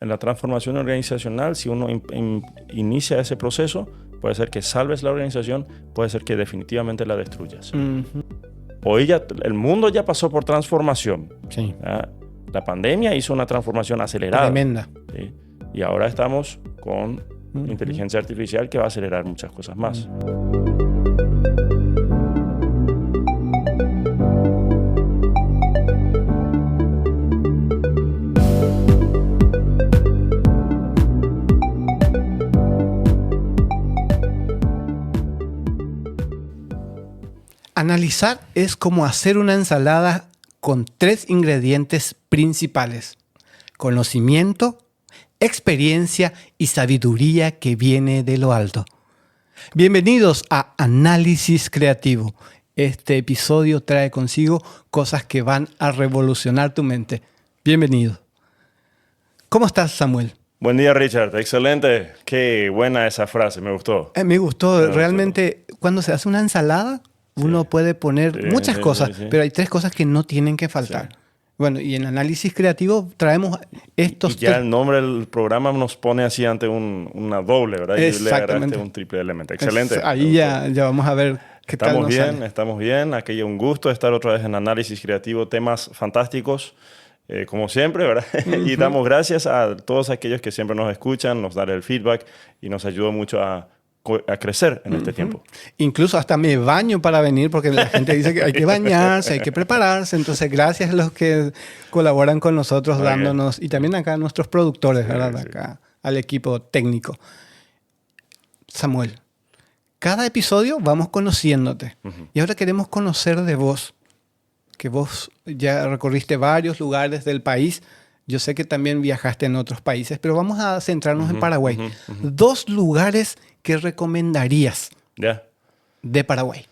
en la transformación organizacional, si uno inicia ese proceso, puede ser que salves la organización, puede ser que definitivamente la destruyas. Hoy ya, el mundo ya pasó por transformación. Sí. La pandemia hizo una transformación acelerada. Tremenda. ¿Sí? Y ahora estamos con inteligencia artificial que va a acelerar muchas cosas más. Analizar es como hacer una ensalada con 3 ingredientes principales: conocimiento, experiencia y sabiduría que viene de lo alto. Bienvenidos a Análisis Creativo. Este episodio trae consigo cosas que van a revolucionar tu mente. Bienvenido. ¿Cómo estás, Samuel? Buen día, Richard. Excelente. Qué buena esa frase. Me gustó. Me gustó. Realmente, cuando se hace una ensalada, uno puede poner muchas cosas, pero hay 3 cosas que no tienen que faltar. Sí. Bueno, y en Análisis Creativo traemos estos... Y ya el nombre del programa nos pone así ante una doble, ¿verdad? Y le agarraste un triple elemento. Excelente. Ahí ya vamos a ver qué tal nos sale. Estamos bien. Aquí un gusto estar otra vez en Análisis Creativo. Temas fantásticos, como siempre, ¿verdad? Y damos gracias a todos aquellos que siempre nos escuchan, nos dan el feedback y nos ayuda mucho a crecer en este tiempo. Incluso hasta me baño para venir porque la gente dice que hay que bañarse, hay que prepararse. Entonces, gracias a los que colaboran con nosotros dándonos, y también acá a nuestros productores, ¿verdad? Acá al equipo técnico. Samuel, cada episodio vamos conociéndote. Y ahora queremos conocer de vos, que vos ya recorriste varios lugares del país. Yo sé que también viajaste en otros países, pero vamos a centrarnos en Paraguay. 2 lugares que recomendarías de Paraguay.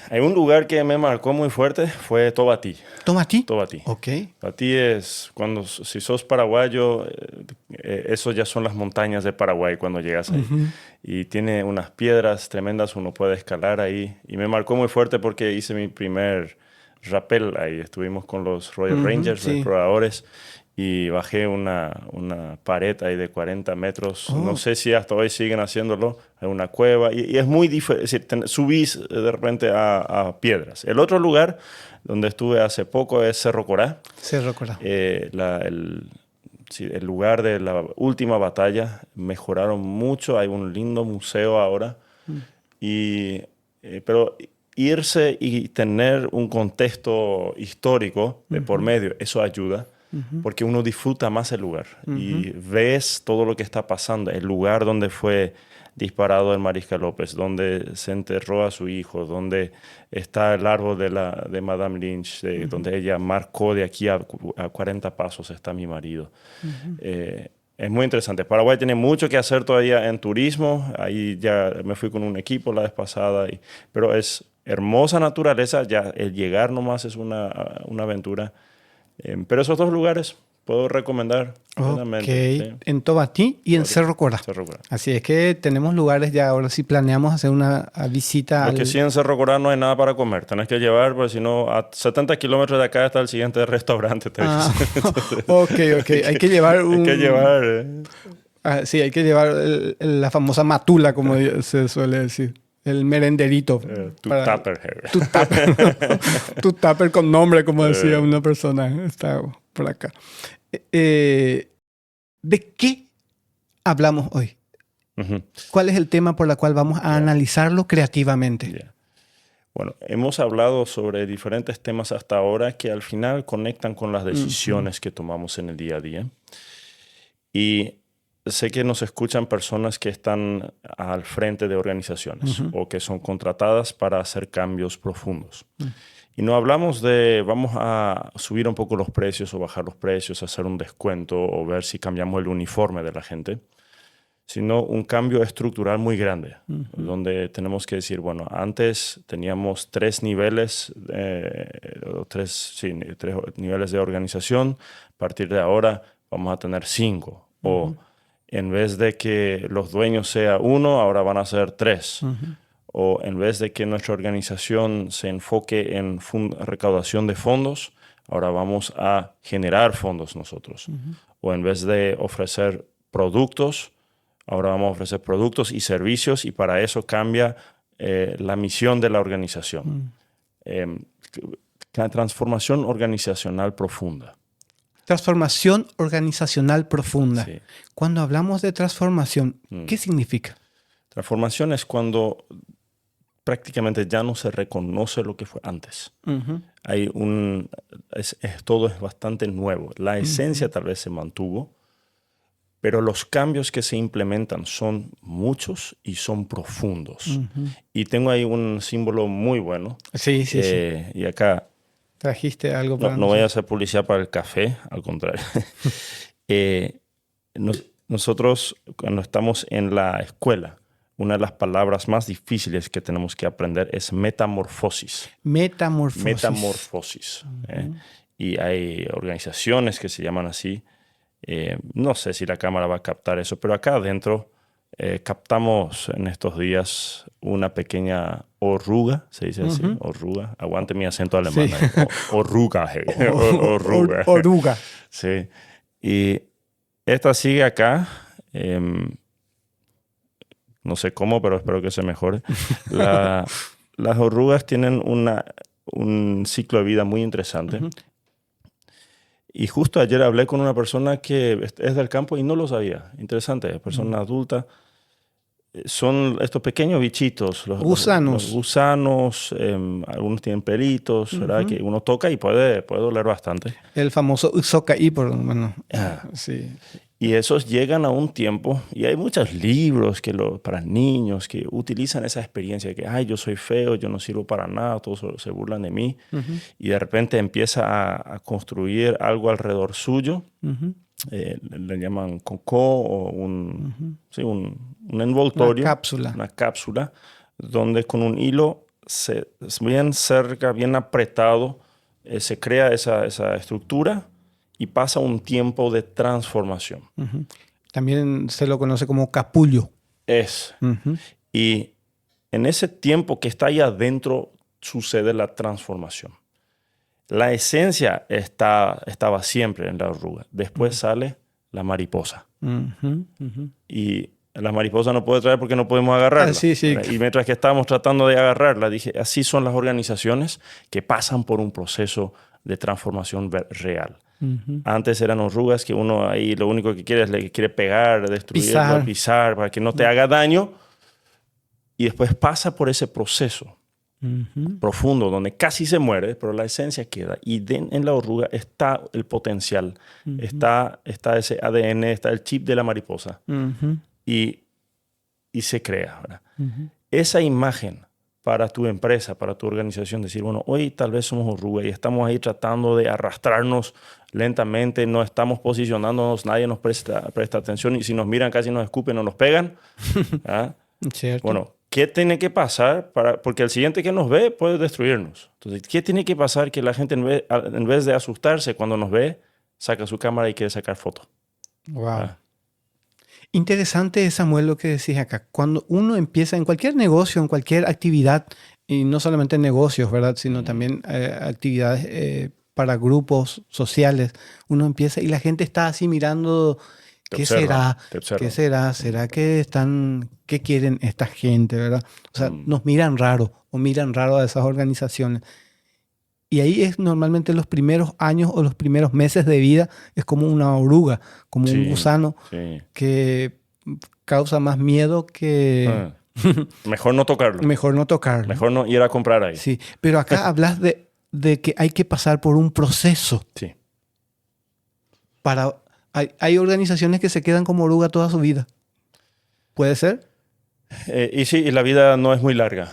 Hay un lugar que me marcó muy fuerte, fue Tobatí. ¿Tobatí? Tobatí. Ok. Tobatí es, si sos paraguayo, eso ya son las montañas de Paraguay cuando llegas ahí. Y tiene unas piedras tremendas, uno puede escalar ahí. Y me marcó muy fuerte porque hice mi primer rappel ahí. Estuvimos con los Royal Rangers, los exploradores, y bajé una pared ahí de 40 metros. No sé si hasta hoy siguen haciéndolo. Hay una cueva y es muy difícil. Es decir, subís de repente a piedras. El otro lugar donde estuve hace poco es Cerro Corá. Cerro Corá. El lugar de la última batalla. Mejoraron mucho. Hay un lindo museo ahora. Pero irse y tener un contexto histórico de por medio, eso ayuda. Porque uno disfruta más el lugar y ves todo lo que está pasando. El lugar donde fue disparado el Mariscal López, donde se enterró a su hijo, donde está el árbol de Madame Lynch, donde ella marcó de aquí a 40 pasos está mi marido. Es muy interesante. Paraguay tiene mucho que hacer todavía en turismo. Ahí ya me fui con un equipo la vez pasada, pero es hermosa naturaleza. Ya el llegar nomás es una aventura. Pero esos 2 lugares puedo recomendar. ¿Sí? En Tobatí y en Cerro Corá. Así es que tenemos lugares ya. Ahora sí planeamos hacer una visita. Porque sí, en Cerro Corá no hay nada para comer. Tenés que llevar, porque si no, a 70 kilómetros de acá está el siguiente restaurante. Ok. Hay que llevar Hay que llevar... sí, hay que llevar la famosa matula, como se suele decir. El merenderito. Tu tupper. Tu tupper con nombre, como decía una persona. Está por acá. ¿De qué hablamos hoy? ¿Cuál es el tema por el cual vamos a analizarlo creativamente? Bueno, hemos hablado sobre diferentes temas hasta ahora que al final conectan con las decisiones que tomamos en el día a día. Y sé que nos escuchan personas que están al frente de organizaciones o que son contratadas para hacer cambios profundos. Y no hablamos de vamos a subir un poco los precios o bajar los precios, hacer un descuento o ver si cambiamos el uniforme de la gente, sino un cambio estructural muy grande, donde tenemos que decir, bueno, antes teníamos 3 niveles, 3 niveles de organización, a partir de ahora vamos a tener 5, o en vez de que los dueños sea 1, ahora van a ser 3. O en vez de que nuestra organización se enfoque en recaudación de fondos, ahora vamos a generar fondos nosotros. O en vez de ofrecer productos, ahora vamos a ofrecer productos y servicios, y para eso cambia la misión de la organización. La transformación organizacional profunda. Transformación organizacional profunda. Sí. Cuando hablamos de transformación, ¿qué significa? Transformación es cuando prácticamente ya no se reconoce lo que fue antes. Todo es bastante nuevo. La esencia tal vez se mantuvo, pero los cambios que se implementan son muchos y son profundos. Y tengo ahí un símbolo muy bueno. Sí. Y acá ¿Trajiste algo para no voy a hacer publicidad para el café, al contrario. Nosotros, cuando estamos en la escuela, una de las palabras más difíciles que tenemos que aprender es metamorfosis. Metamorfosis. Y hay organizaciones que se llaman así. No sé si la cámara va a captar eso, pero acá adentro captamos en estos días una pequeña oruga, se dice así, oruga. Aguante mi acento alemán. Sí. Oruga. Oruga. Sí. Y esta sigue acá. No sé cómo, pero espero que se mejore. Las orugas tienen un ciclo de vida muy interesante. Y justo ayer hablé con una persona que es del campo y no lo sabía. Interesante, persona adulta. Son estos pequeños bichitos. Gusanos. Los gusanos, algunos tienen pelitos, ¿verdad? Que uno toca y puede doler bastante. El famoso Usokai, por lo menos. Sí. Y esos llegan a un tiempo, y hay muchos libros para niños que utilizan esa experiencia de que, ay, yo soy feo, yo no sirvo para nada, todos se burlan de mí. Y de repente empieza a construir algo alrededor suyo. Le llaman cocó o un envoltorio. Una cápsula, donde con un hilo bien cerca, bien apretado, se crea esa estructura. Y pasa un tiempo de transformación. También se lo conoce como capullo. Y en ese tiempo que está ahí adentro sucede la transformación. La esencia estaba siempre en la oruga. Después sale la mariposa. Y la mariposa no puede traer porque no podemos agarrarla. Sí. Y mientras que estábamos tratando de agarrarla, dije, así son las organizaciones que pasan por un proceso de transformación real. Antes eran orugas que uno ahí lo único que quiere es le quiere pegar, destruir, pisar para que no te haga daño. Y después pasa por ese proceso profundo donde casi se muere, pero la esencia queda. Y en la oruga está el potencial, está ese ADN, está el chip de la mariposa. Y se crea. ¿Verdad? Esa imagen para tu empresa, para tu organización, decir, bueno, hoy tal vez somos oruga y estamos ahí tratando de arrastrarnos lentamente, no estamos posicionándonos, nadie nos presta atención y si nos miran casi nos escupen o nos pegan. Cierto. Bueno, ¿qué tiene que pasar? Porque el siguiente que nos ve puede destruirnos. Entonces, ¿qué tiene que pasar que la gente en vez de asustarse cuando nos ve, saca su cámara y quiere sacar fotos? Wow. Interesante, Samuel, lo que decís acá. Cuando uno empieza en cualquier negocio, en cualquier actividad, y no solamente negocios, ¿verdad? Sino también actividades para grupos sociales, uno empieza y la gente está así mirando, ¿qué será? ¿Qué será? ¿Será que qué quieren esta gente, verdad? O sea, nos miran raro o miran raro a esas organizaciones. Y ahí es normalmente los primeros años o los primeros meses de vida, es como una oruga, como un gusano que causa más miedo que... Mejor no tocarlo. Mejor no ir a comprar ahí. Sí, pero acá hablas de que hay que pasar por un proceso. Sí. Hay organizaciones que se quedan como oruga toda su vida. ¿Puede ser? Y la vida no es muy larga.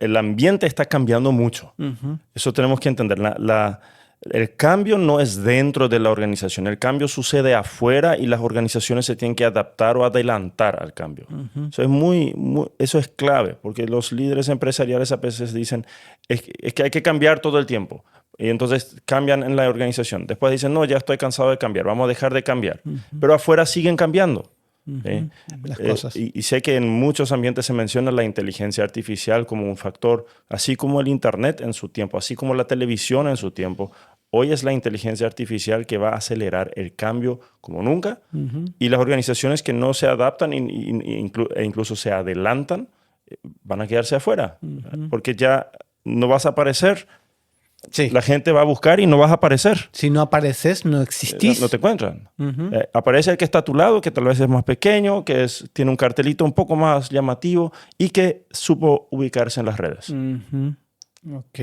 El ambiente está cambiando mucho. Eso tenemos que entender. El cambio no es dentro de la organización. El cambio sucede afuera y las organizaciones se tienen que adaptar o adelantar al cambio. Eso es clave, porque los líderes empresariales a veces dicen es que hay que cambiar todo el tiempo. Y entonces cambian en la organización. Después dicen, no, ya estoy cansado de cambiar, vamos a dejar de cambiar. Pero afuera siguen cambiando. ¿sí? Las cosas. Y sé que en muchos ambientes se menciona la inteligencia artificial como un factor, así como el Internet en su tiempo, así como la televisión en su tiempo. Hoy es la inteligencia artificial que va a acelerar el cambio como nunca. Y las organizaciones que no se adaptan e incluso se adelantan van a quedarse afuera. Porque ya no vas a aparecer. Sí. La gente va a buscar y no vas a aparecer. Si no apareces, no existís. No te encuentran. Aparece el que está a tu lado, que tal vez es más pequeño, que tiene un cartelito un poco más llamativo y que supo ubicarse en las redes. Ok.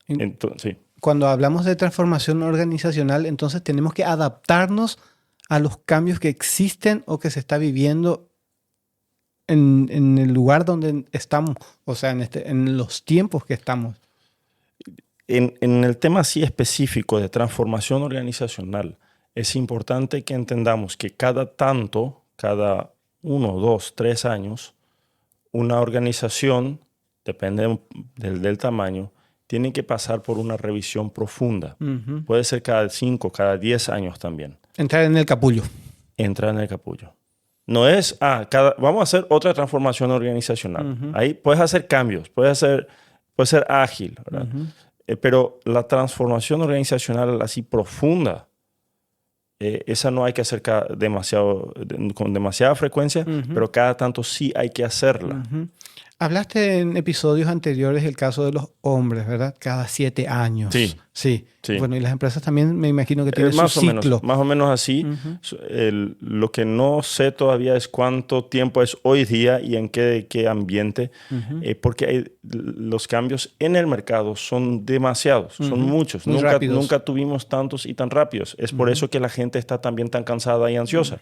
Entonces, sí. Cuando hablamos de transformación organizacional, entonces tenemos que adaptarnos a los cambios que existen o que se está viviendo en el lugar donde estamos, o sea, en los tiempos que estamos. En el tema así específico de transformación organizacional, es importante que entendamos que cada 1, 2, 3 años, una organización, depende del tamaño, tiene que pasar por una revisión profunda. Puede ser cada 5, cada 10 años también. Entrar en el capullo. Entrar en el capullo. No es, vamos a hacer otra transformación organizacional. Ahí puedes hacer cambios, puede ser ágil, ¿verdad? Pero la transformación organizacional así profunda, esa no hay que hacer con demasiada frecuencia, pero cada tanto sí hay que hacerla. Hablaste en episodios anteriores del caso de los hombres, ¿verdad? Cada 7 años. Sí. Bueno, y las empresas también me imagino que tienen su ciclo. Más o menos así. Lo que no sé todavía es cuánto tiempo es hoy día y en qué ambiente, porque los cambios en el mercado son demasiados, son muchos. Nunca tuvimos tantos y tan rápidos. Es por eso que la gente está también tan cansada y ansiosa.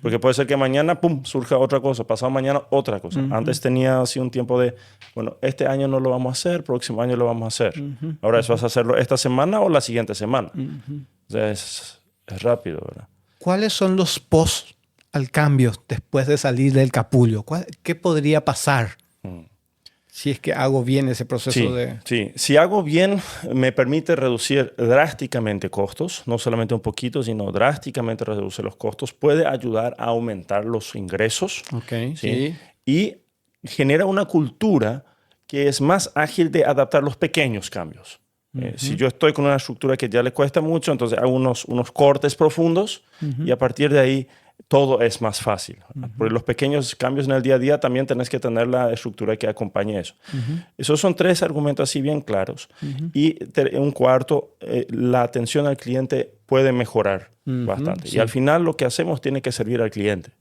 Porque puede ser que mañana, pum, surja otra cosa, pasado mañana otra cosa. Antes tenía así un tiempo de, bueno, este año no lo vamos a hacer, próximo año lo vamos a hacer. Ahora eso vas a hacerlo esta semana o la siguiente semana. O sea, es rápido, ¿verdad? ¿Cuáles son los post al cambio después de salir del capullo? ¿Qué podría pasar si es que hago bien ese proceso de...? Sí, si hago bien, me permite reducir drásticamente costos, no solamente un poquito, sino drásticamente reducir los costos. Puede ayudar a aumentar los ingresos. ¿Sí? Y genera una cultura que es más ágil de adaptar los pequeños cambios. Si yo estoy con una estructura que ya le cuesta mucho, entonces hago unos cortes profundos y a partir de ahí todo es más fácil. Porque los pequeños cambios en el día a día también tenés que tener la estructura que acompañe eso. Esos son 3 argumentos así bien claros. Y un cuarto, la atención al cliente puede mejorar bastante. Y al final lo que hacemos tiene que servir al cliente.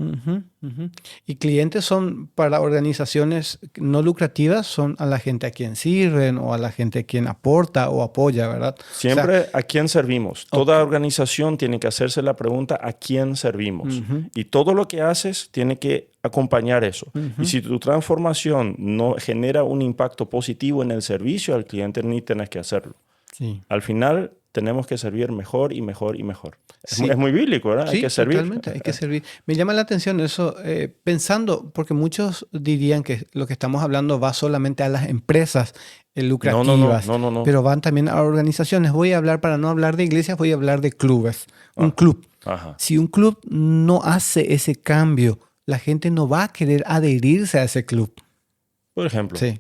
Y clientes son para organizaciones no lucrativas, son a la gente a quien sirven o a la gente a quien aporta o apoya, ¿verdad? Siempre a quién servimos. Toda organización tiene que hacerse la pregunta a quién servimos. Y todo lo que haces tiene que acompañar eso. Y si tu transformación no genera un impacto positivo en el servicio al cliente, ni tenés que hacerlo. Al final tenemos que servir mejor y mejor y mejor. Es muy bíblico, ¿verdad? Sí, hay que servir. Totalmente, hay que servir. Me llama la atención eso, pensando, porque muchos dirían que lo que estamos hablando va solamente a las empresas lucrativas, no. pero van también a organizaciones. Voy a hablar, para no hablar de iglesias, voy a hablar de clubes. Un club. Si un club no hace ese cambio, la gente no va a querer adherirse a ese club. Por ejemplo. Sí.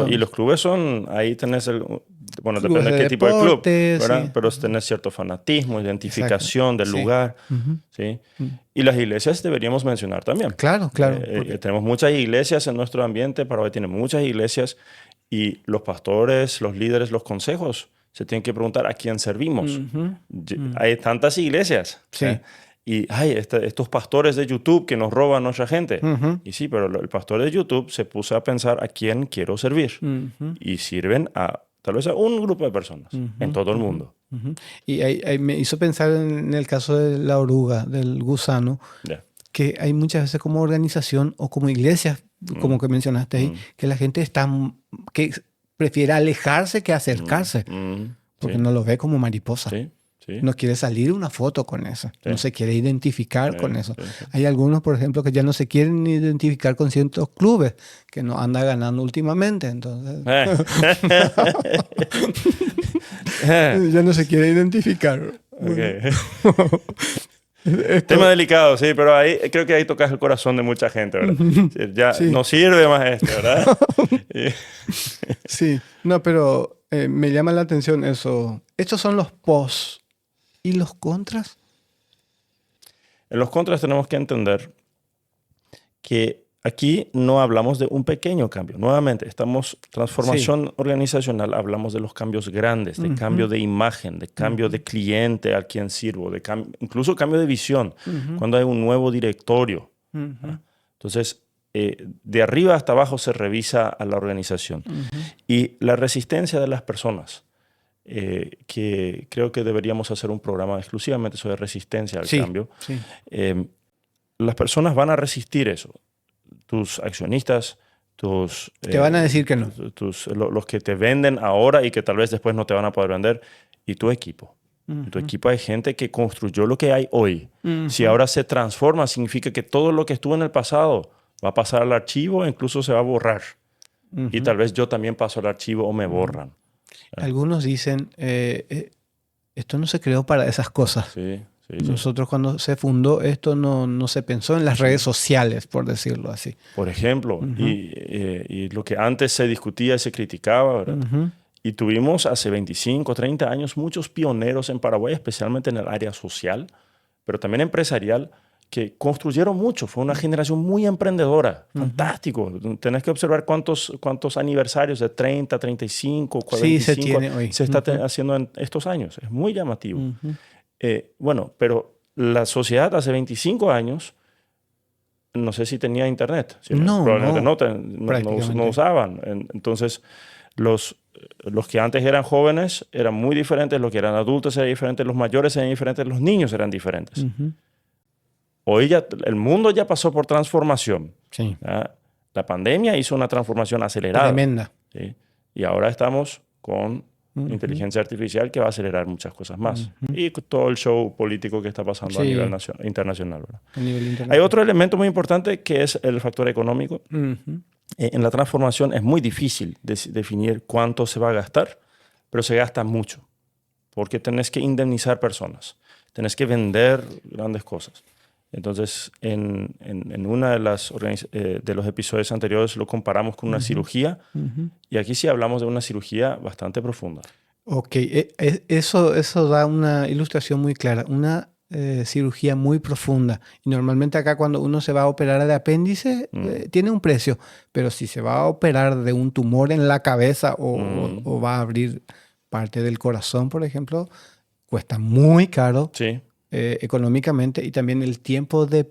Y los clubes son, ahí tenés bueno, depende de qué tipo de club, ¿verdad? Sí. Pero tenés cierto fanatismo, identificación del lugar. ¿Sí? Y las iglesias deberíamos mencionar también. Claro. Tenemos muchas iglesias en nuestro ambiente, Paraguay tiene muchas iglesias y los pastores, los líderes, los consejos se tienen que preguntar a quién servimos. Hay tantas iglesias. Sí. Y estos pastores de YouTube que nos roban a nuestra gente. Y sí, pero el pastor de YouTube se puso a pensar a quién quiero servir. Y sirven a tal vez a un grupo de personas en todo el mundo. Y ahí me hizo pensar en el caso de la oruga, del gusano, que hay muchas veces como organización o como iglesias, como que mencionaste ahí, que la gente que prefiere alejarse que acercarse, porque no lo ve como mariposa. No quiere salir una foto con eso. No se quiere identificar con eso. Hay algunos, por ejemplo, que ya no se quieren identificar con ciertos clubes que no anda ganando últimamente. Entonces, ya no se quiere identificar. Tema delicado, sí, pero ahí creo que ahí tocas el corazón de mucha gente, ¿verdad? Ya Sí. no sirve más esto, ¿verdad? Sí, no, pero me llama la atención eso. Estos son los pos y los contras. En los contras tenemos que entender que aquí no hablamos de un pequeño cambio. Nuevamente, transformación organizacional, hablamos de los cambios grandes, de cambio de imagen, de cambio de cliente al quien sirvo, incluso cambio de visión, cuando hay un nuevo directorio. Entonces, de arriba hasta abajo se revisa a la organización. Y la resistencia de las personas, que creo que deberíamos hacer un programa exclusivamente sobre resistencia al cambio. Sí. Las personas van a resistir eso. Tus accionistas, te van a decir que no. Los que te venden ahora y que tal vez después no te van a poder vender, y tu equipo. En tu equipo hay gente que construyó lo que hay hoy. Si ahora se transforma, significa que todo lo que estuvo en el pasado va a pasar al archivo e incluso se va a borrar. Y tal vez yo también paso al archivo o me borran. Algunos dicen, esto no se creó para esas cosas. Sí. Nosotros cuando se fundó esto no se pensó en las redes sociales, por decirlo así. Por ejemplo, y lo que antes se discutía y se criticaba, ¿verdad? Y tuvimos hace 25, 30 años muchos pioneros en Paraguay, especialmente en el área social, pero también empresarial, que construyeron mucho. Fue una generación muy emprendedora. Fantástico. Tenés que observar cuántos aniversarios de 30, 35, 45 se tiene hoy. Se está haciendo en estos años. Es muy llamativo. Bueno, pero la sociedad hace 25 años, no sé si tenía internet. Probablemente no usaban. Entonces, los que antes eran jóvenes eran muy diferentes, los que eran adultos eran diferentes, los mayores eran diferentes, los niños eran diferentes. Hoy ya el mundo ya pasó por transformación. Sí. La pandemia hizo una transformación acelerada. Tremenda. ¿Sí? Y ahora estamos con inteligencia artificial que va a acelerar muchas cosas más. Y todo el show político que está pasando a nivel internacional. ¿Verdad? A nivel internacional. Hay otro elemento muy importante que es el factor económico. En la transformación es muy difícil definir cuánto se va a gastar, pero se gasta mucho. Porque tenés que indemnizar personas. Tenés que vender grandes cosas. Entonces, en una de los episodios anteriores lo comparamos con una cirugía y aquí sí hablamos de una cirugía bastante profunda. Ok, eso da una ilustración muy clara, una cirugía muy profunda. Y normalmente acá cuando uno se va a operar de apéndice, tiene un precio, pero si se va a operar de un tumor en la cabeza o va a abrir parte del corazón, por ejemplo, cuesta muy caro. Sí. Económicamente, y también el tiempo de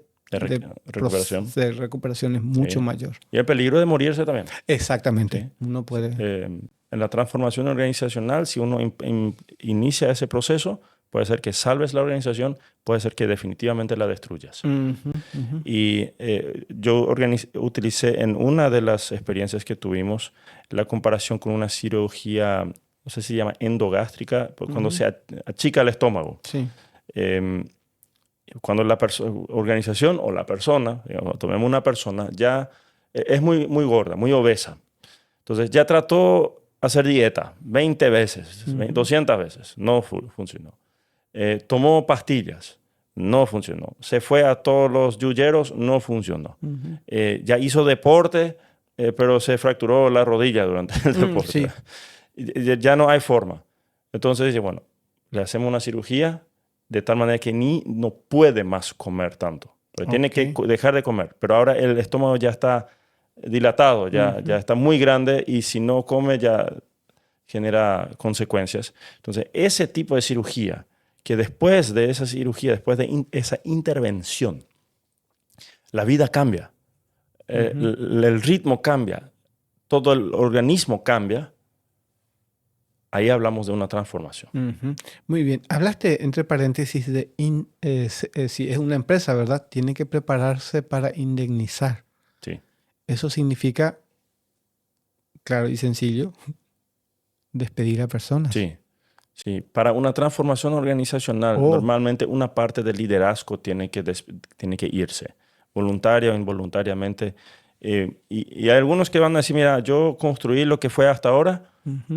recuperación es mucho mayor. Y el peligro de morirse también. Exactamente. Sí. Uno puede... En la transformación organizacional, si uno inicia ese proceso, puede ser que salves la organización, puede ser que definitivamente la destruyas. Y yo utilicé en una de las experiencias que tuvimos la comparación con una cirugía, no sé si se llama endogástrica, cuando se achica el estómago. Sí. Cuando la organización o la persona, digamos, tomemos una persona, ya es muy, muy gorda, muy obesa. Entonces ya trató hacer dieta 20 veces, 200 veces, no funcionó. Tomó pastillas, no funcionó. Se fue a todos los yuyeros, no funcionó. Ya hizo deporte, pero se fracturó la rodilla durante el deporte. Ya no hay forma. Entonces dice, bueno, le hacemos una cirugía de tal manera que no puede más comer tanto. Tiene que dejar de comer. Pero ahora el estómago ya está dilatado, ya está muy grande y si no come ya genera consecuencias. Entonces, ese tipo de cirugía, que después de esa cirugía, después de esa intervención, la vida cambia, el ritmo cambia, todo el organismo cambia. Ahí hablamos de una transformación. Muy bien. Hablaste, entre paréntesis, de si es una empresa, ¿verdad? Tiene que prepararse para indemnizar. Sí. Eso significa, claro y sencillo, despedir a personas. Sí. Sí. Para una transformación organizacional, normalmente una parte del liderazgo tiene que irse, voluntaria o involuntariamente. Y hay algunos que van a decir, mira, yo construí lo que fue hasta ahora,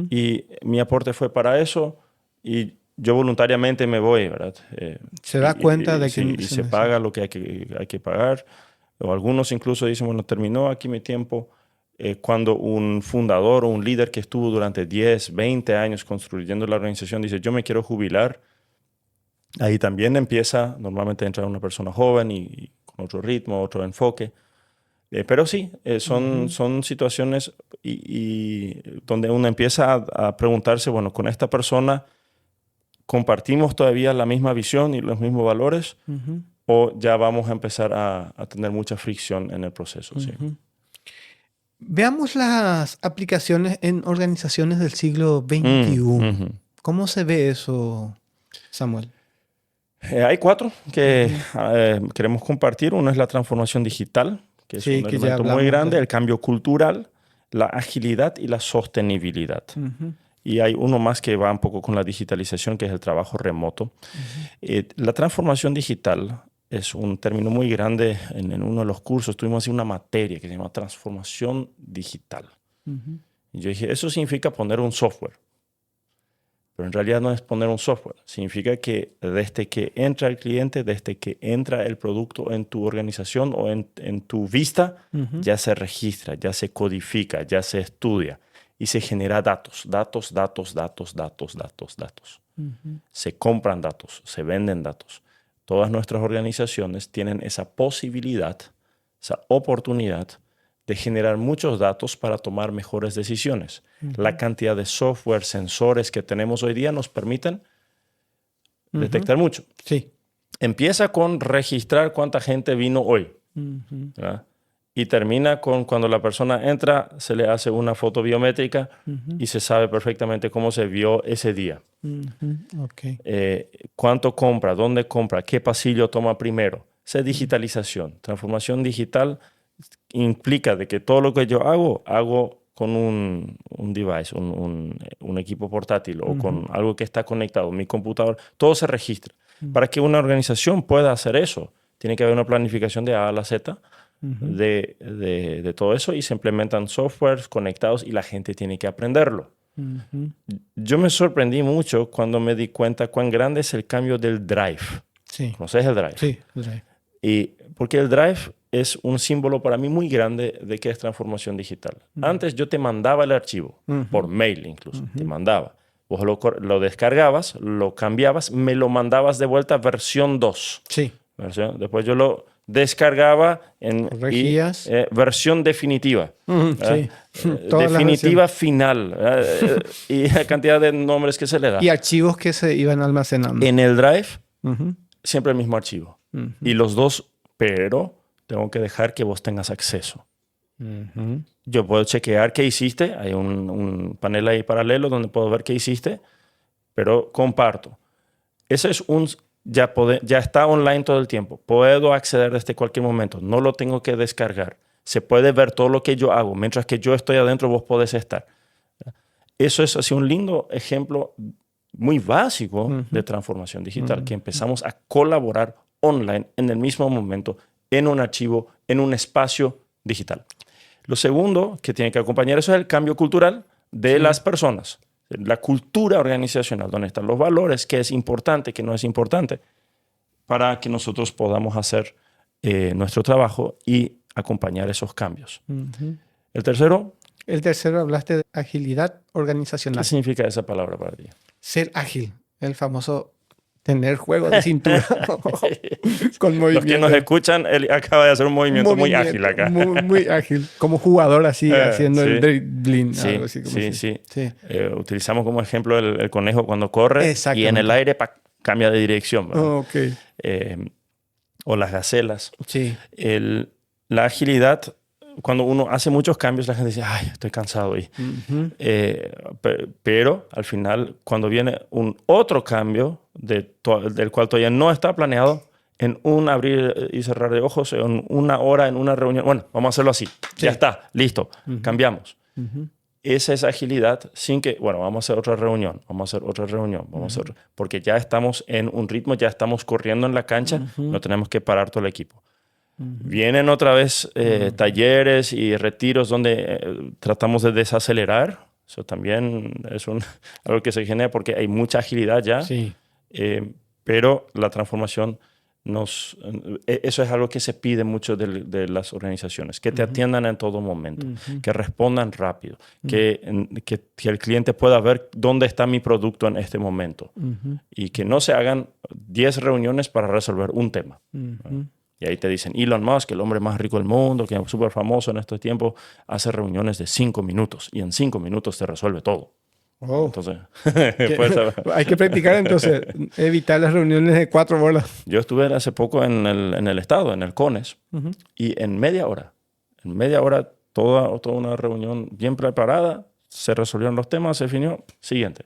y mi aporte fue para eso y yo voluntariamente me voy, ¿verdad? Se da cuenta de que... Sí, y se paga lo que hay que pagar. O algunos incluso dicen, bueno, terminó aquí mi tiempo. Cuando un fundador o un líder que estuvo durante 10, 20 años construyendo la organización dice, yo me quiero jubilar, ahí también empieza, normalmente entra una persona joven y con otro ritmo, otro enfoque. Pero sí, son situaciones y donde uno empieza a preguntarse, bueno, con esta persona, ¿compartimos todavía la misma visión y los mismos valores? ¿O ya vamos a empezar a tener mucha fricción en el proceso? Sí. Veamos las aplicaciones en organizaciones del siglo XXI. ¿Cómo se ve eso, Samuel? Hay 4 que queremos compartir. Uno es la transformación digital, que es un elemento muy grande, el cambio cultural, la agilidad y la sostenibilidad. Y hay uno más que va un poco con la digitalización, que es el trabajo remoto. La transformación digital es un término muy grande. En uno de los cursos tuvimos una materia que se llama transformación digital. Y yo dije, eso significa poner un software. Pero en realidad no es poner un software. Significa que desde que entra el cliente, desde que entra el producto en tu organización o en tu vista, ya se registra, ya se codifica, ya se estudia y se genera datos. Se compran datos, se venden datos. Todas nuestras organizaciones tienen esa posibilidad, esa oportunidad de generar muchos datos para tomar mejores decisiones. La cantidad de software, sensores que tenemos hoy día nos permiten detectar mucho. Sí. Empieza con registrar cuánta gente vino hoy. Y termina con cuando la persona entra, se le hace una foto biométrica y se sabe perfectamente cómo se vio ese día. Okay. Cuánto compra, dónde compra, qué pasillo toma primero. Esa es digitalización. Transformación digital implica de que todo lo que yo hago con un device, un equipo portátil o con algo que está conectado, mi computador, todo se registra. Para que una organización pueda hacer eso, tiene que haber una planificación de A a la Z de todo eso y se implementan softwares conectados y la gente tiene que aprenderlo. Yo me sorprendí mucho cuando me di cuenta cuán grande es el cambio del Drive. Sí. ¿Conoces el Drive? Sí, el Drive. Porque el Drive es un símbolo para mí muy grande de qué es transformación digital. Antes yo te mandaba el archivo, por mail incluso, te mandaba. Vos lo descargabas, lo cambiabas, me lo mandabas de vuelta versión 2. Sí. Después yo lo descargaba en versión definitiva. Sí. Definitiva final. Y la cantidad de nombres que se le da. Y archivos que se iban almacenando. En el Drive, siempre el mismo archivo. Y los dos, pero tengo que dejar que vos tengas acceso. Yo puedo chequear qué hiciste. Hay un panel ahí paralelo donde puedo ver qué hiciste, pero comparto. Eso es ya está online todo el tiempo. Puedo acceder desde cualquier momento. No lo tengo que descargar. Se puede ver todo lo que yo hago. Mientras que yo estoy adentro, vos podés estar. Eso es así un lindo ejemplo muy básico de transformación digital, que empezamos a colaborar online en el mismo momento, en un archivo, en un espacio digital. Lo segundo que tiene que acompañar eso es el cambio cultural de las personas. La cultura organizacional, donde están los valores, qué es importante, qué no es importante, para que nosotros podamos hacer nuestro trabajo y acompañar esos cambios. El tercero. El tercero, hablaste de agilidad organizacional. ¿Qué significa esa palabra para ti? Ser ágil, el famoso tener juego de cintura con movimiento. Los que nos escuchan, él acaba de hacer un movimiento muy ágil acá. Muy ágil, como jugador así, haciendo el dribbling. Algo así como sí. Utilizamos como ejemplo el conejo cuando corre y en el aire cambia de dirección. Okay. O las gacelas. Sí. La agilidad, cuando uno hace muchos cambios, la gente dice, ay, estoy cansado. Pero al final, cuando viene un otro cambio del cual todavía no está planeado, en un abrir y cerrar de ojos, en una hora, en una reunión, bueno, vamos a hacerlo así. Sí. Ya está, listo, cambiamos. Esa es agilidad sin que, bueno, vamos a hacer otra reunión, porque ya estamos en un ritmo, ya estamos corriendo en la cancha, no tenemos que parar todo el equipo. Vienen otra vez talleres y retiros donde tratamos de desacelerar, Eso también es algo que se genera porque hay mucha agilidad ya, Sí. Pero la transformación eso es algo que se pide mucho de las organizaciones, que te atiendan en todo momento, que respondan rápido, que el cliente pueda ver dónde está mi producto en este momento y que no se hagan 10 reuniones para resolver un tema. Y ahí te dicen, Elon Musk, el hombre más rico del mundo, que es súper famoso en estos tiempos, hace reuniones de 5 minutos y en 5 minutos te resuelve todo. Oh. Entonces, hay que practicar entonces, evitar las reuniones de 4 horas. Yo estuve hace poco en el estado, en el CONES, y en media hora, toda una reunión bien preparada, se resolvieron los temas, se definió, siguiente.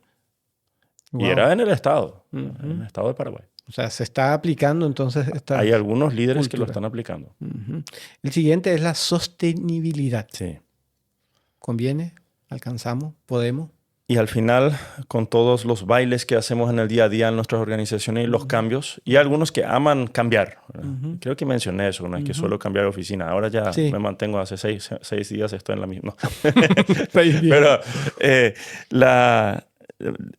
Wow. Y era en el estado de Paraguay. O sea, se está aplicando entonces esta Hay algunos líderes cultura que lo están aplicando. El siguiente es la sostenibilidad. Sí. ¿Conviene? ¿Alcanzamos? ¿Podemos? Y al final, con todos los bailes que hacemos en el día a día en nuestras organizaciones y los cambios, y algunos que aman cambiar. Creo que mencioné eso, que suelo cambiar de oficina. Ahora ya me mantengo, hace 6 días estoy en la misma. Pero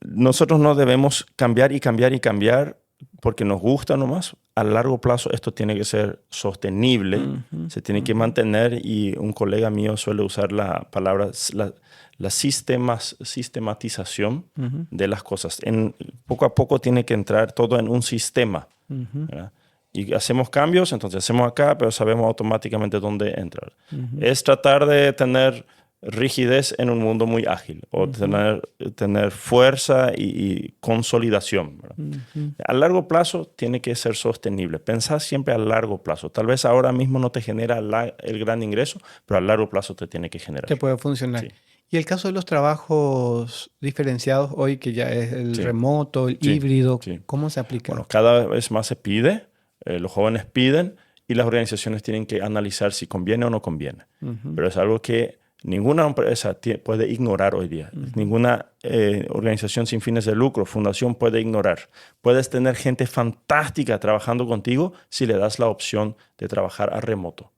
nosotros no debemos cambiar y cambiar y cambiar porque nos gusta nomás. A largo plazo esto tiene que ser sostenible, se tiene que mantener, y un colega mío suele usar la palabra la sistematización de las cosas. Poco a poco tiene que entrar todo en un sistema. Y hacemos cambios, entonces hacemos acá, pero sabemos automáticamente dónde entrar. Es tratar de tener rigidez en un mundo muy ágil, o tener fuerza y consolidación. A largo plazo tiene que ser sostenible. Pensar siempre a largo plazo. Tal vez ahora mismo no te genera el gran ingreso, pero a largo plazo te tiene que generar. Te puede funcionar. Sí. Y el caso de los trabajos diferenciados hoy, que ya es el remoto, el híbrido, ¿cómo se aplica? Bueno, cada vez más se pide, los jóvenes piden, y las organizaciones tienen que analizar si conviene o no conviene. Pero es algo que ninguna empresa puede ignorar hoy día. Ninguna organización sin fines de lucro, fundación, puede ignorar. Puedes tener gente fantástica trabajando contigo si le das la opción de trabajar a remoto.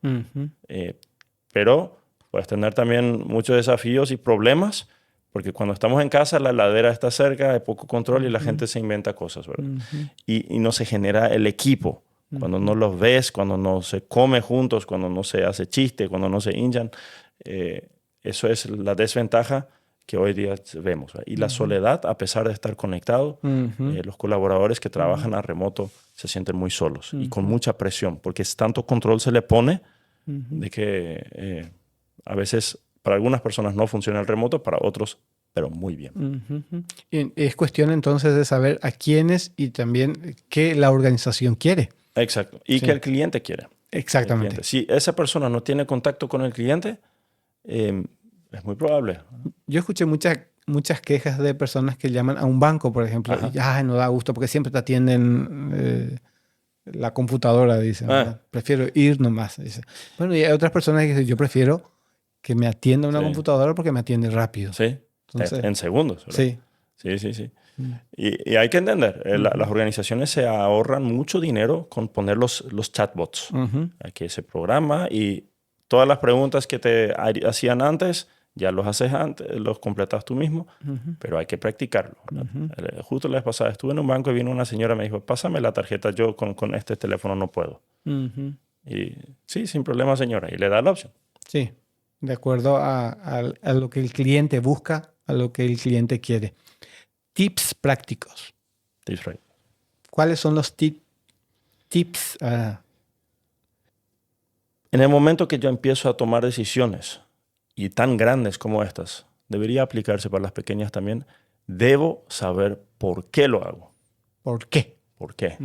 Pero puedes tener también muchos desafíos y problemas, porque cuando estamos en casa la heladera está cerca, hay poco control y la gente se inventa cosas, ¿verdad? Y no se genera el equipo. Cuando no los ves, cuando no se come juntos, cuando no se hace chiste, cuando no se hinchan, eso es la desventaja que hoy día vemos, ¿verdad? Y la soledad, a pesar de estar conectados, los colaboradores que trabajan a remoto se sienten muy solos y con mucha presión, porque tanto control se le pone de que a veces para algunas personas no funciona el remoto, para otros, pero muy bien. Y es cuestión entonces de saber a quiénes y también qué la organización quiere. Exacto. Y que el cliente quiere. Exactamente. Si esa persona no tiene contacto con el cliente, es muy probable. Yo escuché muchas quejas de personas que llaman a un banco, por ejemplo, y no da gusto porque siempre te atienden la computadora, dicen. Prefiero ir nomás. Dice. Bueno, y hay otras personas que dicen, yo prefiero que me atienda una computadora porque me atiende rápido. Sí, entonces, en segundos. ¿verdad? Sí. Y hay que entender, las organizaciones se ahorran mucho dinero con poner los chatbots. Que se programa y todas las preguntas que te hacían antes, ya los haces antes, los completas tú mismo, pero hay que practicarlo. Justo la vez pasada estuve en un banco y vino una señora y me dijo, pásame la tarjeta, yo con este teléfono no puedo. Y sí, sin problema, señora, y le da la opción. Sí, de acuerdo a lo que el cliente busca, a lo que el cliente quiere. Tips prácticos. Tips prácticos. ¿Cuáles son los tips? En el momento que yo empiezo a tomar decisiones, y tan grandes como estas, debería aplicarse para las pequeñas también, debo saber por qué lo hago. ¿Por qué? ¿Por qué?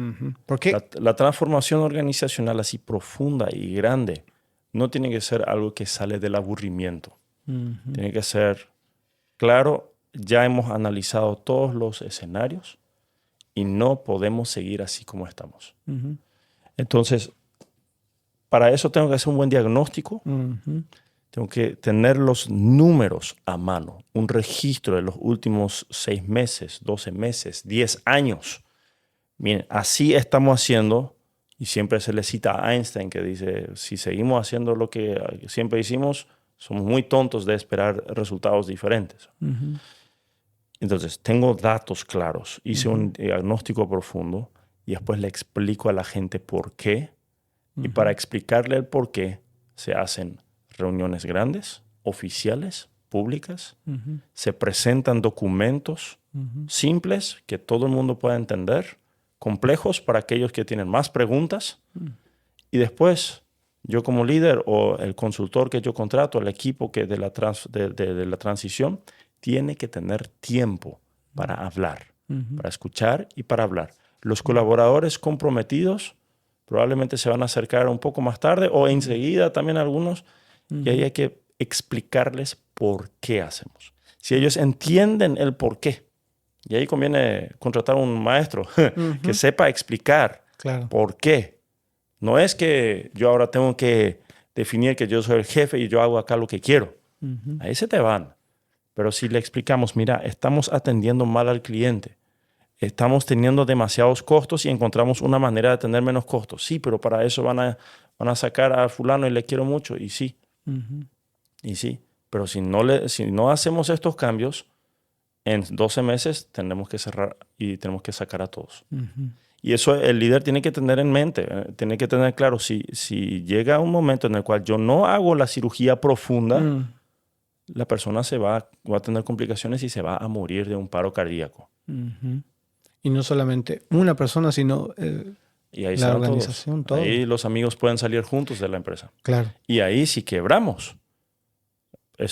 ¿Por qué? La transformación organizacional así profunda y grande no tiene que ser algo que sale del aburrimiento. Tiene que ser claro, ya hemos analizado todos los escenarios y no podemos seguir así como estamos. Entonces, para eso tengo que hacer un buen diagnóstico. Tengo que tener los números a mano, un registro de los últimos 6 meses, 12 meses, 10 años. Miren, así estamos haciendo, y siempre se le cita a Einstein que dice, si seguimos haciendo lo que siempre hicimos, Somos muy tontos de esperar resultados diferentes. Entonces, tengo datos claros, hice un diagnóstico profundo y después le explico a la gente por qué. Y para explicarle el por qué, se hacen reuniones grandes, oficiales, públicas. Se presentan documentos simples que todo el mundo pueda entender, complejos para aquellos que tienen más preguntas. Y después, yo como líder o el consultor que yo contrato, el equipo que de la transición, tiene que tener tiempo para hablar, para escuchar y para hablar. Los colaboradores comprometidos probablemente se van a acercar un poco más tarde o enseguida también algunos, y ahí hay que explicarles por qué hacemos. Si ellos entienden el por qué, y ahí conviene contratar un maestro que sepa explicar por qué. No es que yo ahora tengo que definir que yo soy el jefe y yo hago acá lo que quiero. Ahí se te van. Pero si le explicamos, mira, estamos atendiendo mal al cliente, estamos teniendo demasiados costos y encontramos una manera de tener menos costos. Sí, pero para eso van a sacar a fulano y le quiero mucho. Y sí. Y sí. Pero si no hacemos estos cambios, en 12 meses tenemos que cerrar y tenemos que sacar a todos. Y eso el líder tiene que tener en mente, tiene que tener claro, si llega un momento en el cual yo no hago la cirugía profunda, la persona va a tener complicaciones y se va a morir de un paro cardíaco. Y no solamente una persona, sino y ahí la organización, todo. Ahí los amigos pueden salir juntos de la empresa. Claro. Y ahí si quebramos,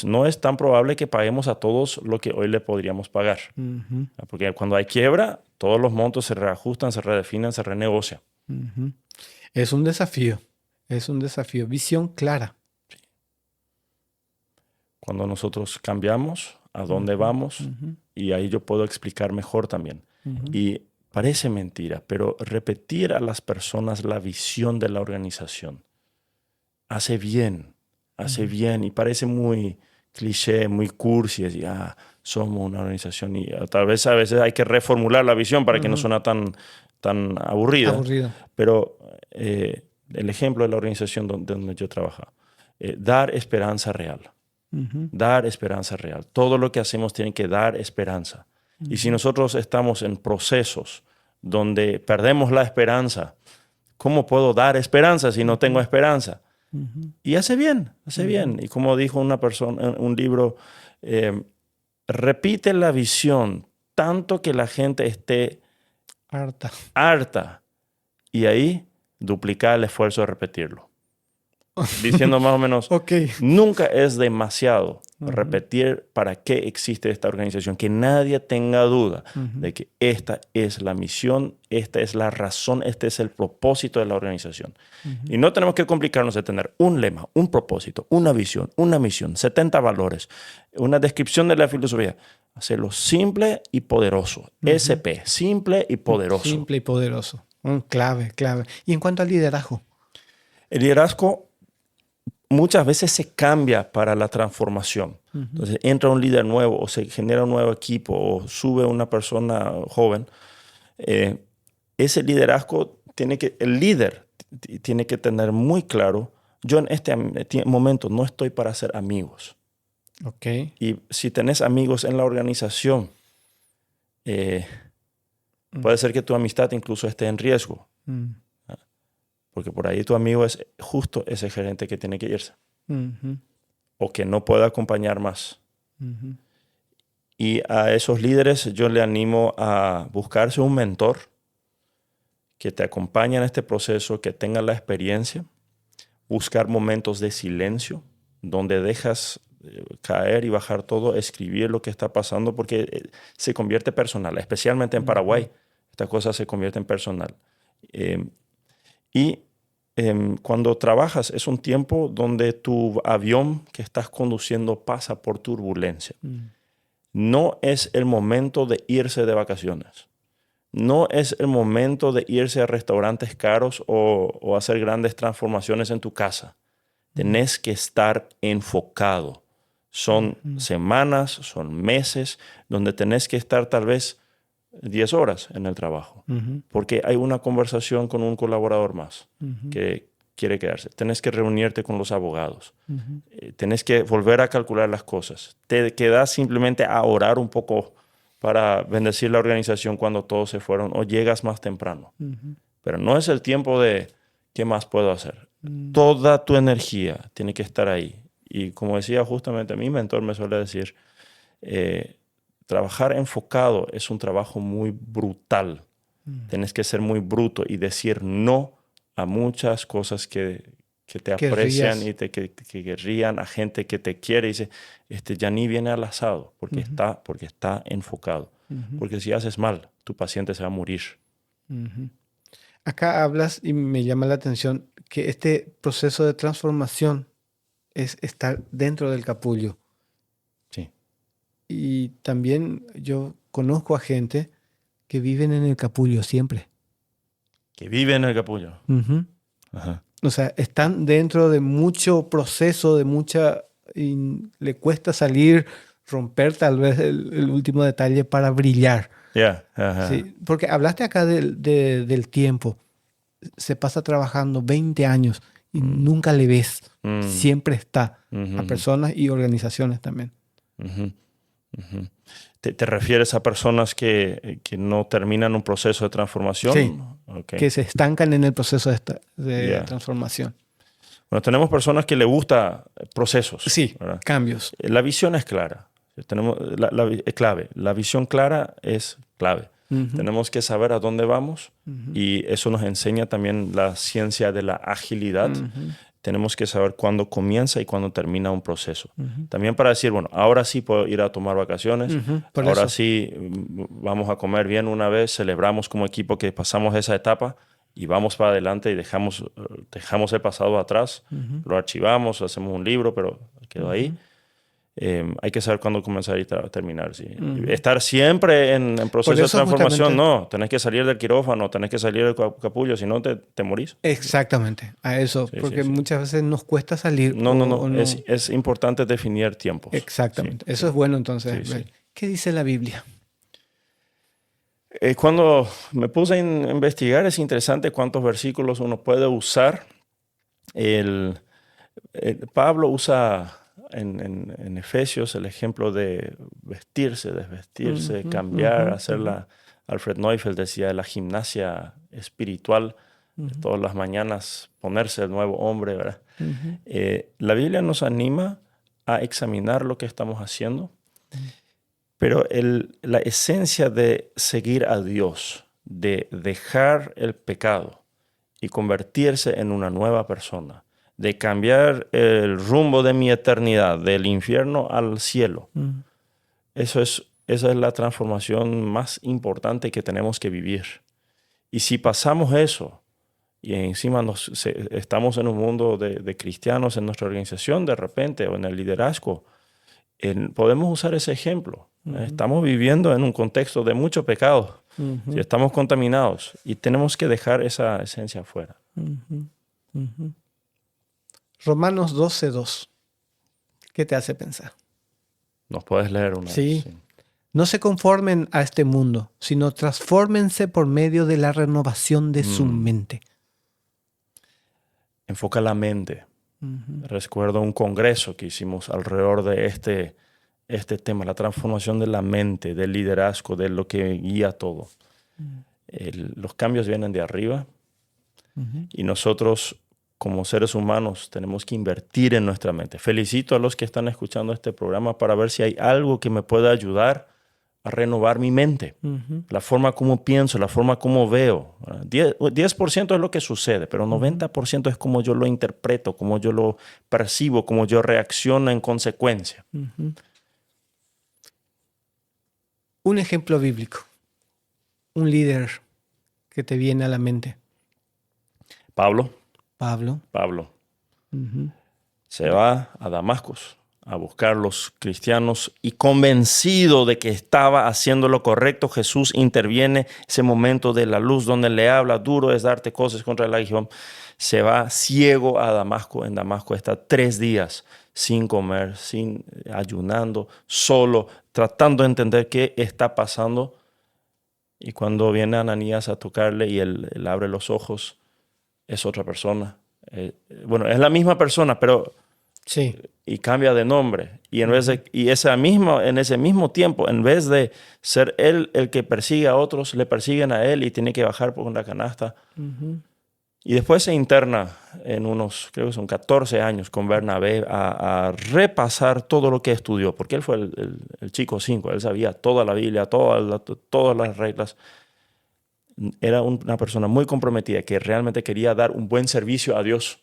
no es tan probable que paguemos a todos lo que hoy le podríamos pagar. Porque cuando hay quiebra, todos los montos se reajustan, se redefinen, se renegocian. Es un desafío. Es un desafío. Visión clara. Sí. Cuando nosotros cambiamos, a dónde vamos, y ahí yo puedo explicar mejor también. Y parece mentira, pero repetir a las personas la visión de la organización hace bien. Hace bien y parece muy cliché, muy cursi. Así, somos una organización y tal vez a veces hay que reformular la visión para que no suene tan aburrida. Pero el ejemplo de la organización donde yo trabajo, dar esperanza real. Dar esperanza real. Todo lo que hacemos tiene que dar esperanza. Y si nosotros estamos en procesos donde perdemos la esperanza, ¿cómo puedo dar esperanza si no tengo esperanza? Y hace bien. Y como dijo una persona en un libro, repite la visión tanto que la gente esté harta. Y ahí duplica el esfuerzo de repetirlo. Diciendo más o menos, nunca es demasiado repetir para qué existe esta organización. Que nadie tenga duda de que esta es la misión, esta es la razón, este es el propósito de la organización. Y no tenemos que complicarnos de tener un lema, un propósito, una visión, una misión, 70 valores, una descripción de la filosofía. Hacerlo simple y poderoso. SP, simple y poderoso. Simple y poderoso. Clave. Y en cuanto al liderazgo. El liderazgo muchas veces se cambia para la transformación. Entonces entra un líder nuevo o se genera un nuevo equipo o sube una persona joven. Ese liderazgo el líder tiene que tener muy claro, yo en este momento no estoy para hacer amigos. Y si tenés amigos en la organización, puede ser que tu amistad incluso esté en riesgo. Porque por ahí tu amigo es justo ese gerente que tiene que irse. O que no puede acompañar más. Y a esos líderes yo le animo a buscarse un mentor que te acompañe en este proceso, que tenga la experiencia. Buscar momentos de silencio donde dejas caer y bajar todo, escribir lo que está pasando, porque se convierte personal, especialmente en Paraguay. Esta cosa se convierte en personal. Cuando trabajas es un tiempo donde tu avión que estás conduciendo pasa por turbulencia. No es el momento de irse de vacaciones. No es el momento de irse a restaurantes caros o hacer grandes transformaciones en tu casa. Tenés que estar enfocado. Son semanas, son meses donde tenés que estar tal vez 10 horas en el trabajo, porque hay una conversación con un colaborador más que quiere quedarse. Tenés que reunirte con los abogados. Tenés que volver a calcular las cosas. Te quedas simplemente a orar un poco para bendecir la organización cuando todos se fueron, o llegas más temprano. Pero no es el tiempo de ¿qué más puedo hacer? Toda tu energía tiene que estar ahí. Y como decía justamente mi mentor me suele decir, trabajar enfocado es un trabajo muy brutal. Tienes que ser muy bruto y decir no a muchas cosas que te aprecian y que querrían, a gente que te quiere y dice, ya ni viene al asado porque está enfocado. Porque si haces mal, tu paciente se va a morir. Acá hablas y me llama la atención que este proceso de transformación es estar dentro del capullo. Sí. Y también yo conozco a gente que viven en el capullo siempre. Que vive en el capullo. Ajá. O sea, están dentro de mucho proceso, y le cuesta salir, romper tal vez el último detalle para brillar. Sí, porque hablaste acá del tiempo. Se pasa trabajando 20 años y nunca le ves. Siempre está a personas y organizaciones también. ¿Te refieres a personas que no terminan un proceso de transformación? Sí, okay. Que se estancan en el proceso de transformación. Bueno, tenemos personas que les gustan procesos. Sí, ¿verdad? Cambios. La visión es clara. Es clave. La visión clara es clave. Tenemos que saber a dónde vamos y eso nos enseña también la ciencia de la agilidad. Tenemos que saber cuándo comienza y cuándo termina un proceso. También para decir, bueno, ahora sí puedo ir a tomar vacaciones, ahora sí vamos a comer bien una vez, celebramos como equipo que pasamos esa etapa y vamos para adelante y dejamos el pasado atrás, lo archivamos, hacemos un libro, pero quedó ahí. Hay que saber cuándo comenzar y terminar. ¿Sí? Estar siempre en proceso de transformación, no. Tenés que salir del quirófano, tenés que salir del capullo, si no te morís. Exactamente, a eso. Sí, porque muchas veces nos cuesta salir. No. Es importante definir tiempos. Exactamente. Eso es bueno entonces. Sí. ¿Qué dice la Biblia? Cuando me puse a investigar, es interesante cuántos versículos uno puede usar. Pablo usa en Efesios el ejemplo de vestirse, desvestirse, cambiar, hacerla. Alfred Neufeld decía de la gimnasia espiritual, todas las mañanas ponerse el nuevo hombre, ¿verdad? La Biblia nos anima a examinar lo que estamos haciendo, pero la esencia de seguir a Dios, de dejar el pecado y convertirse en una nueva persona, de cambiar el rumbo de mi eternidad, del infierno al cielo. Esa es la transformación más importante que tenemos que vivir. Y si pasamos eso, y encima estamos en un mundo de cristianos en nuestra organización de repente, o en el liderazgo, podemos usar ese ejemplo. Estamos viviendo en un contexto de mucho pecado. Si estamos contaminados y tenemos que dejar esa esencia afuera. Romanos 12:2. ¿Qué te hace pensar? ¿Nos puedes leer una vez? Sí. No se conformen a este mundo, sino transfórmense por medio de la renovación de su mente. Enfoca la mente. Recuerdo un congreso que hicimos alrededor de este tema, la transformación de la mente, del liderazgo, de lo que guía todo. Los cambios vienen de arriba y nosotros como seres humanos tenemos que invertir en nuestra mente. Felicito a los que están escuchando este programa para ver si hay algo que me pueda ayudar a renovar mi mente. La forma como pienso, la forma como veo. 10% es lo que sucede, pero 90% es como yo lo interpreto, como yo lo percibo, como yo reacciono en consecuencia. Un ejemplo bíblico. Un líder que te viene a la mente. Pablo. Se va a Damasco a buscar los cristianos y convencido de que estaba haciendo lo correcto, Jesús interviene. Ese momento de la luz donde le habla, duro es darte cosas contra la religión. Se va ciego a Damasco. En Damasco está 3 días sin comer, ayunando, solo, tratando de entender qué está pasando. Y cuando viene Ananías a tocarle y él abre los ojos, es otra persona. Bueno, es la misma persona, pero... Sí. Y cambia de nombre. Y en ese mismo tiempo, en vez de ser él el que persigue a otros, le persiguen a él y tiene que bajar por una canasta. Y después se interna en unos, creo que son 14 años con Bernabé a repasar todo lo que estudió, porque él fue el chico 5, él sabía toda la Biblia, todas las reglas. Era una persona muy comprometida que realmente quería dar un buen servicio a Dios.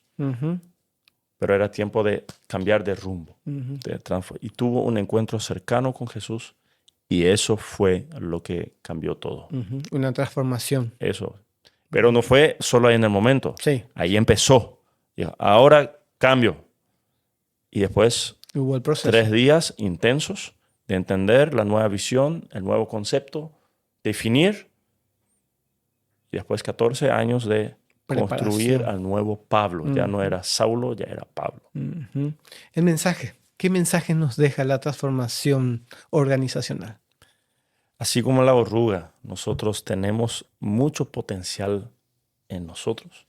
Pero era tiempo de cambiar de rumbo. Y tuvo un encuentro cercano con Jesús y eso fue lo que cambió todo. Una transformación. Eso. Pero no fue solo ahí en el momento. Sí. Ahí empezó. Dijo, ahora cambio. Y después hubo el proceso. 3 días intensos de entender la nueva visión, el nuevo concepto, definir. Y después 14 años de construir al nuevo Pablo. Ya no era Saulo, ya era Pablo. El mensaje. ¿Qué mensaje nos deja la transformación organizacional? Así como la oruga, nosotros tenemos mucho potencial en nosotros,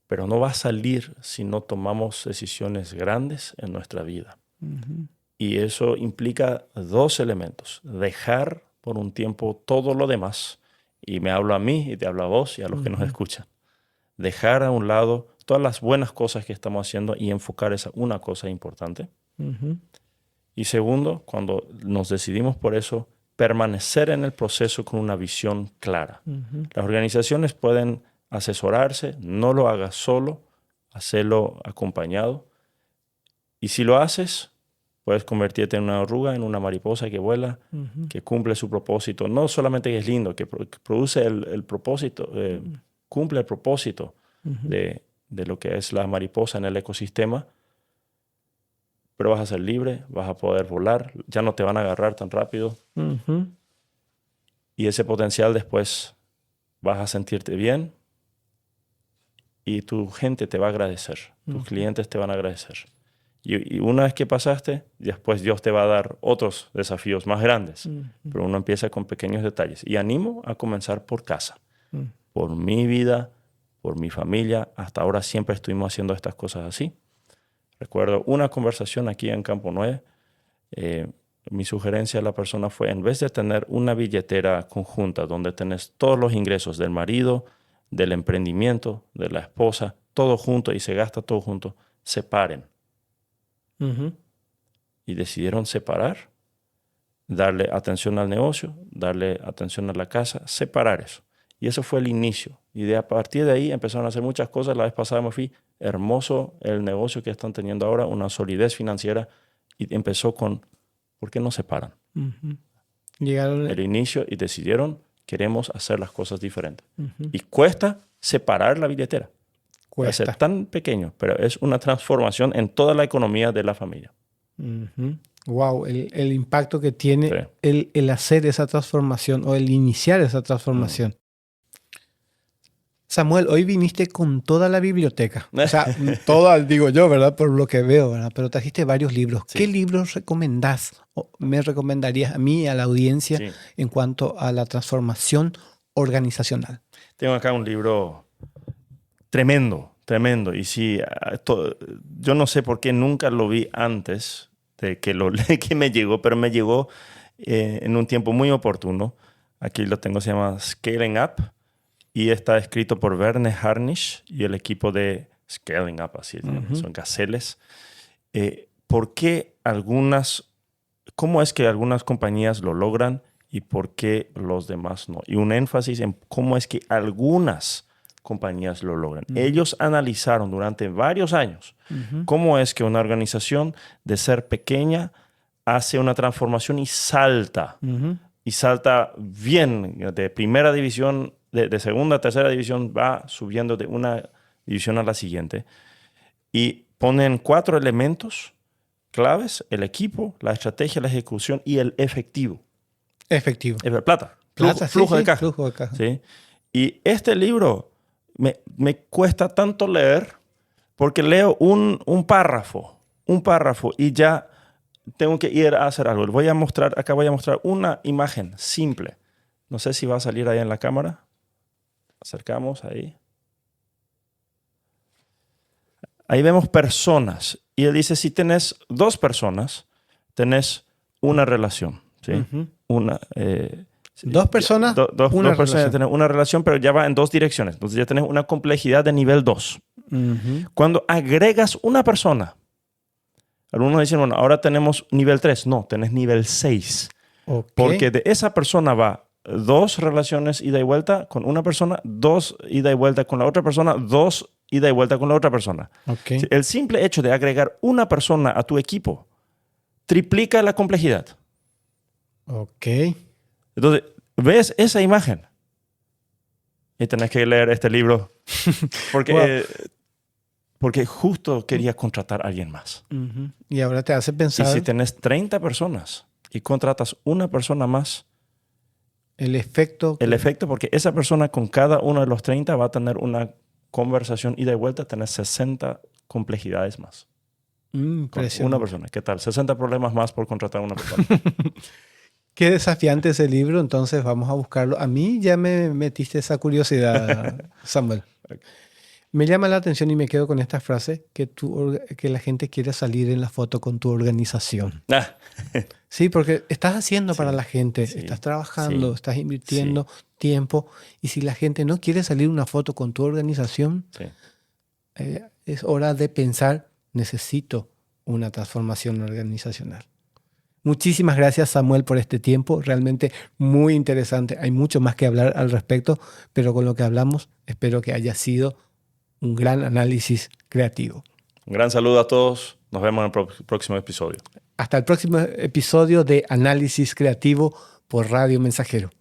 pero no va a salir si no tomamos decisiones grandes en nuestra vida. Y eso implica 2 elementos. Dejar por un tiempo todo lo demás, y me hablo a mí y te hablo a vos y a los que nos escuchan. Dejar a un lado todas las buenas cosas que estamos haciendo y enfocar esa una cosa importante. Y segundo, cuando nos decidimos por eso, permanecer en el proceso con una visión clara. Las organizaciones pueden asesorarse, no lo hagas solo, hazlo acompañado. Y si lo haces, puedes convertirte en una oruga, en una mariposa que vuela, que cumple su propósito. No solamente que es lindo, que produce el propósito, cumple el propósito de lo que es la mariposa en el ecosistema, pero vas a ser libre, vas a poder volar, ya no te van a agarrar tan rápido. Y ese potencial después vas a sentirte bien y tu gente te va a agradecer, tus clientes te van a agradecer. Y una vez que pasaste, después Dios te va a dar otros desafíos más grandes, pero uno empieza con pequeños detalles. Y animo a comenzar por casa, por mi vida, por mi familia. Hasta ahora siempre estuvimos haciendo estas cosas así. Recuerdo una conversación aquí en Campo 9. Mi sugerencia a la persona fue, en vez de tener una billetera conjunta donde tenés todos los ingresos del marido, del emprendimiento, de la esposa, todo junto y se gasta todo junto, separen. Y decidieron separar, darle atención al negocio, darle atención a la casa, separar eso. Y eso fue el inicio. Y a partir de ahí empezaron a hacer muchas cosas. La vez pasada me fui, hermoso el negocio que están teniendo ahora, una solidez financiera. Y empezó con, ¿por qué no separan? Llegaron el inicio y decidieron, queremos hacer las cosas diferentes. Y cuesta separar la billetera. Puede ser tan pequeño, pero es una transformación en toda la economía de la familia. Wow, el impacto que tiene el hacer esa transformación o el iniciar esa transformación. Samuel, hoy viniste con toda la biblioteca. O sea, toda, digo yo, ¿verdad? Por lo que veo, ¿verdad? Pero trajiste varios libros. Sí. ¿Qué libros recomendás o me recomendarías a mí y a la audiencia en cuanto a la transformación organizacional? Tengo acá un libro tremendo. Y sí, yo no sé por qué nunca lo vi antes de que que me llegó, pero me llegó en un tiempo muy oportuno. Aquí lo tengo, se llama Scaling Up. Y está escrito por Verne Harnish y el equipo de Scaling Up, así son gaceles. ¿Cómo es que algunas compañías lo logran y por qué los demás no? Y un énfasis en cómo es que algunas compañías lo logran. Ellos analizaron durante varios años cómo es que una organización de ser pequeña hace una transformación y salta. Y salta bien de primera división, de segunda a tercera división, va subiendo de una división a la siguiente. Y ponen 4 elementos claves: el equipo, la estrategia, la ejecución y el efectivo. Efectivo. Plata, flujo de caja. Flujo de caja. ¿Sí? Y este libro me cuesta tanto leer porque leo un párrafo y ya tengo que ir a hacer algo. Acá voy a mostrar una imagen simple. No sé si va a salir ahí en la cámara. Acercamos ahí. Ahí vemos personas. Y él dice, si tenés 2 personas, tenés una relación. ¿Sí? Dos personas, dos personas tienen una relación, pero ya va en 2 direcciones. Entonces ya tenés una complejidad de nivel 2. Cuando agregas una persona, algunos dicen, bueno, ahora tenemos nivel 3. No, tenés nivel 6. Okay. Porque de esa persona va 2 relaciones ida y vuelta con una persona, 2 ida y vuelta con la otra persona, 2 ida y vuelta con la otra persona. Okay. El simple hecho de agregar una persona a tu equipo triplica la complejidad. Ok. Entonces, ves esa imagen y tenés que leer este libro porque, porque justo quería contratar a alguien más. Y ahora te hace pensar... Y si tenés 30 personas y contratas una persona más, el efecto, porque esa persona con cada uno de los 30 va a tener una conversación ida y vuelta, tenés 60 complejidades más. Con una persona. ¿Qué tal? 60 problemas más por contratar a una persona. Qué desafiante ese libro, entonces vamos a buscarlo. A mí ya me metiste esa curiosidad, Samuel. Me llama la atención y me quedo con esta frase, que la gente quiere salir en la foto con tu organización. Sí, porque estás haciendo para la gente, estás trabajando, estás invirtiendo tiempo, y si la gente no quiere salir una foto con tu organización, es hora de pensar, necesito una transformación organizacional. Muchísimas gracias, Samuel, por este tiempo. Realmente muy interesante. Hay mucho más que hablar al respecto, pero con lo que hablamos, espero que haya sido un gran análisis creativo. Un gran saludo a todos. Nos vemos en el próximo episodio. Hasta el próximo episodio de Análisis Creativo por Radio Mensajero.